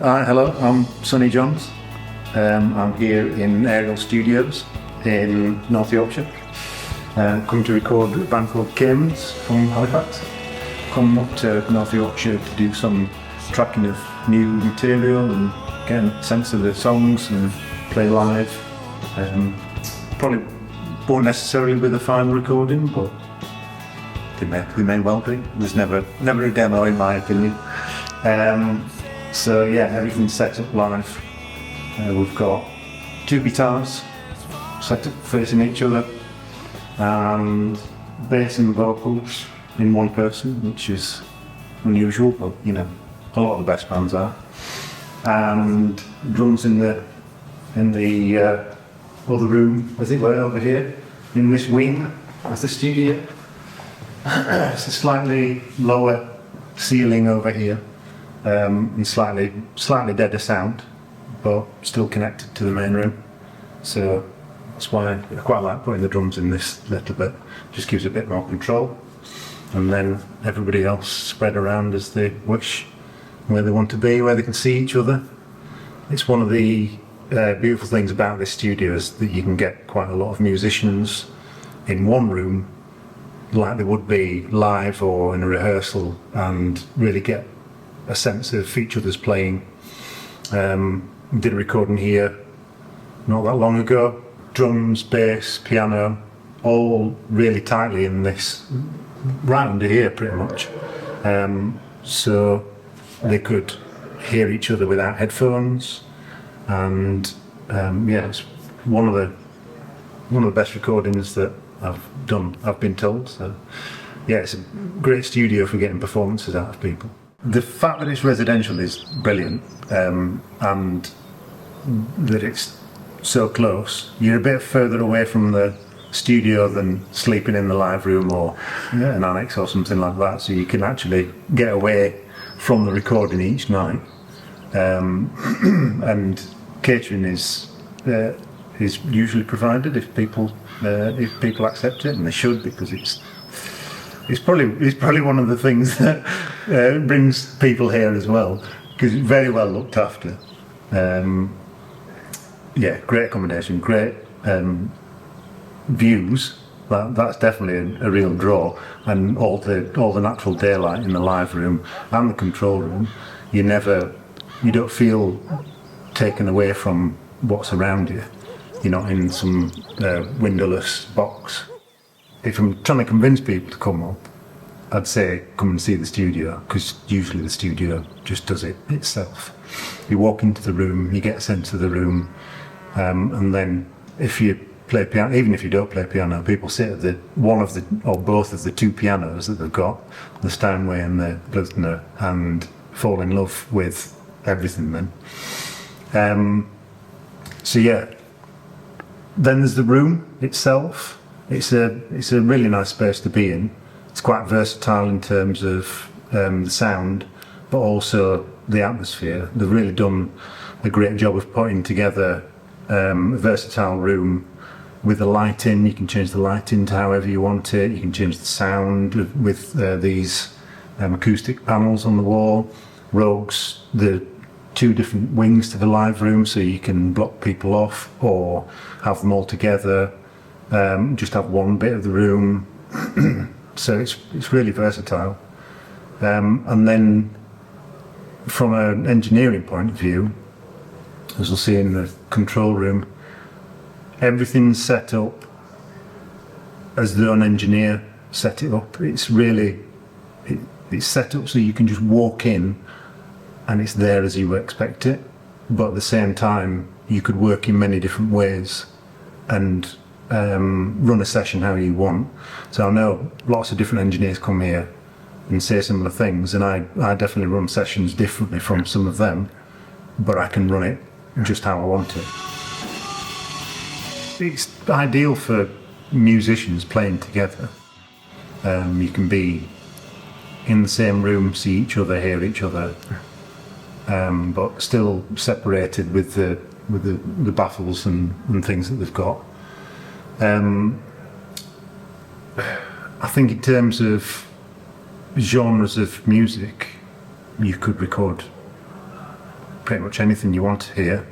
Hi, hello, I'm Sonny Johns. I'm here in Ayrial Studios in North Yorkshire. Come to record a band called Caymans from Halifax. Come up to North Yorkshire to do some tracking of new material and get a sense of the songs and play live. Probably won't necessarily be the final recording, but they may well be. There's never a demo in my opinion. So yeah, everything's set up live. We've got two guitars set up facing each other, and bass and vocals in one person, which is unusual, but you know, a lot of the best bands are. And drums in the other room, as it were, over here in this wing of the studio. It's a slightly lower ceiling over here. And slightly deader sound, but still connected to the main room. So that's why I quite like putting the drums in this little bit. Just gives a bit more control, and then everybody else spread around as they wish, where they want to be, where they can see each other. It's one of the beautiful things about this studio is that you can get quite a lot of musicians in one room, like they would be live or in a rehearsal, and really get a sense of each other's playing. We did a recording here not that long ago. Drums, bass, piano, all really tightly in this, right under here pretty much. So they could hear each other without headphones, and yeah, it's one of the best recordings that I've done, I've been told. So yeah, it's a great studio for getting performances out of people. The fact that it's residential is brilliant, and that it's so close. You're a bit further away from the studio than sleeping in the live room or an annex or something like that, so you can actually get away from the recording each night. And catering is usually provided if people accept it, and they should, because it's probably one of the things that brings people here as well, because it's very well looked after. Yeah, great accommodation, great views. That's definitely a real draw, and all the natural daylight in the live room and the control room. You don't feel taken away from what's around you. You're not in some windowless box. If I'm trying to convince people to come up, I'd say come and see the studio, because usually the studio just does it itself. You walk into the room, you get a sense of the room, and then if you play piano, even if you don't play piano, people sit at one of the or both of the two pianos that they've got, the Steinway and the Bluthner, and fall in love with everything then. So yeah, then there's the room itself. It's a really nice space to be in. It's quite versatile in terms of the sound, but also the atmosphere. They've really done a great job of putting together a versatile room with the lighting. You can change the lighting to however you want it. You can change the sound with these acoustic panels on the wall. Rogues, the two different wings to the live room, so you can block people off or have them all together. Just have one bit of the room. So it's really versatile. And then from an engineering point of view, as we'll see in the control room, everything's set up as though an engineer set it up. It's set up so you can just walk in and it's there as you would expect it, but at the same time you could work in many different ways and run a session how you want. So I know lots of different engineers come here and say similar things, and I definitely run sessions differently from some of them, but I can run it just how I want it. It's ideal for musicians playing together. You can be in the same room, see each other, hear each other, but still separated with the baffles and things that they've got. I think in terms of genres of music, you could record pretty much anything you want here.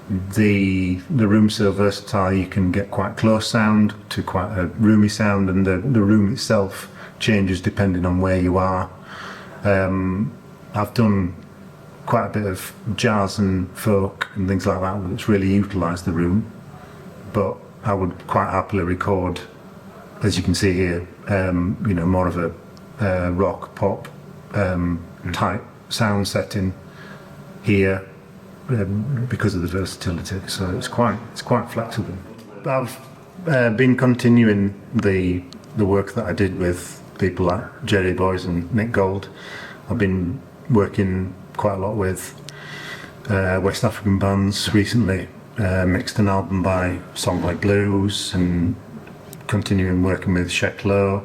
The room's so versatile, you can get quite close sound to quite a roomy sound, and the room itself changes depending on where you are. I've done quite a bit of jazz and folk and things like that which really utilise the room, but I would quite happily record, as you can see here, you know, more of a rock pop type sound setting here, because of the versatility. So it's quite flexible. I've been continuing the work that I did with people like Jerry Boys and Nick Gold. I've been working quite a lot with West African bands recently. Mixed an album by Songboy Blues, and continuing working with Sheck Low.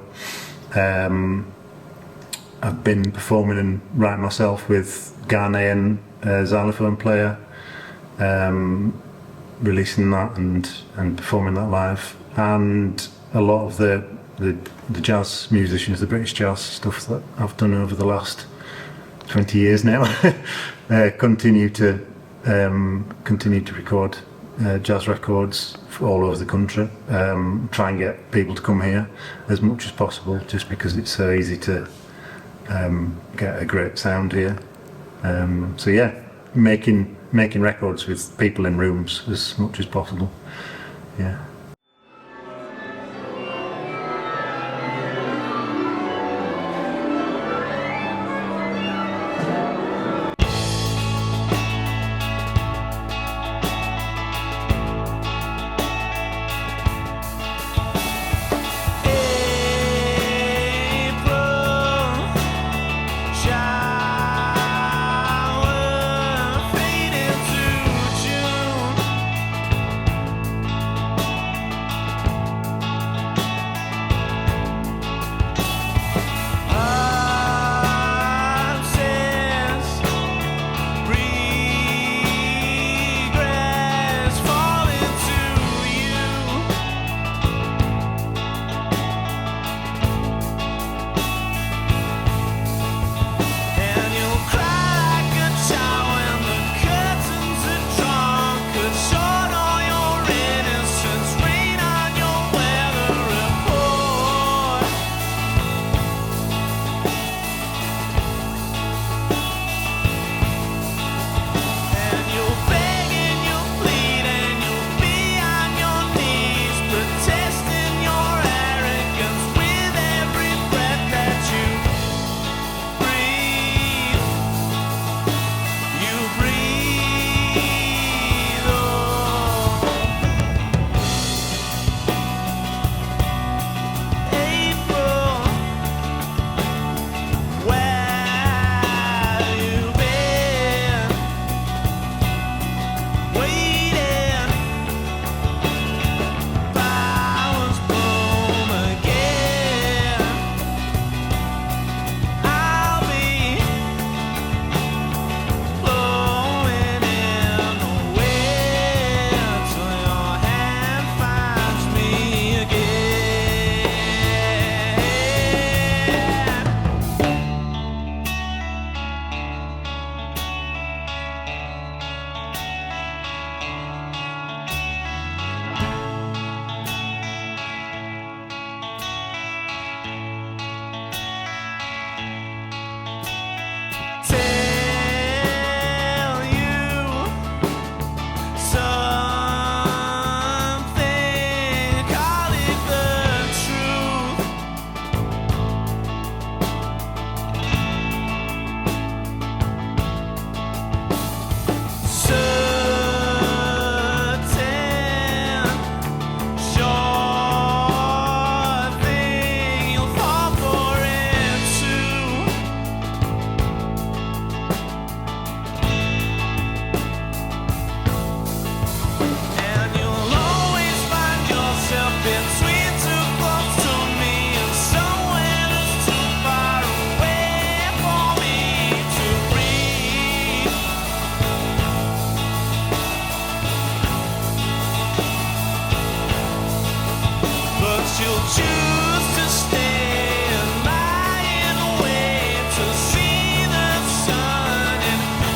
I've been performing and writing myself with Ghanaian xylophone player, releasing that and performing that live, and a lot of the jazz musicians, the British jazz stuff that I've done over the last 20 years now, continue to record jazz records all over the country. Try and get people to come here as much as possible, just because it's so easy to get a great sound here. So yeah, making records with people in rooms as much as possible. Yeah.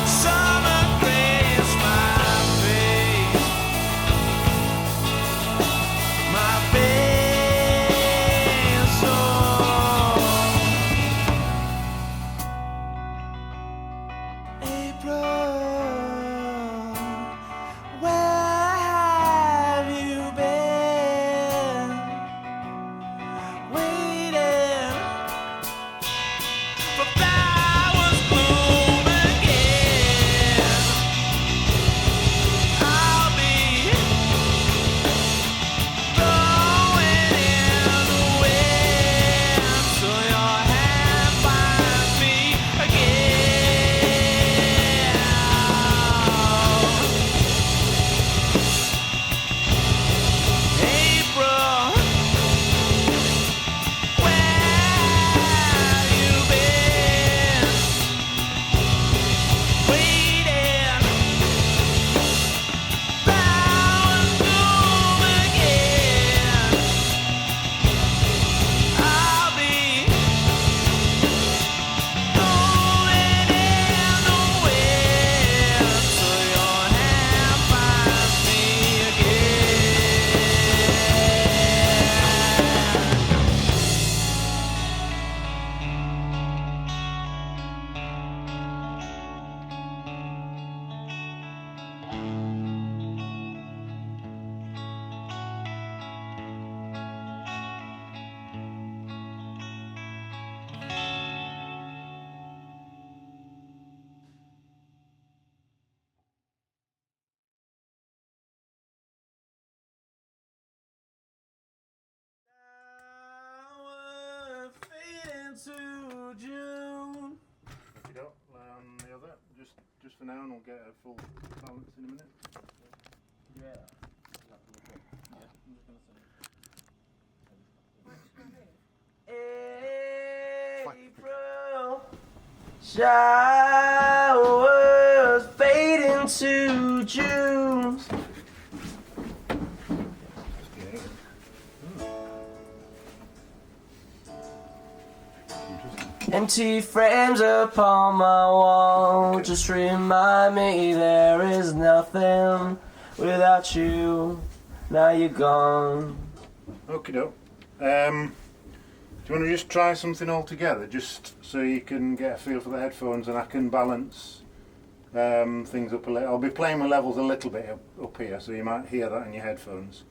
Summer To June. If you don't, the other, just for now, and we'll get a full balance in a minute. Yeah. April showers fade into June. Empty frames upon my wall just remind me there is nothing without you. Now you're gone. Okie doke. Do you want to just try something all together, just so you can get a feel for the headphones, and I can balance things up a little. I'll be playing with levels a little bit up here, so you might hear that in your headphones.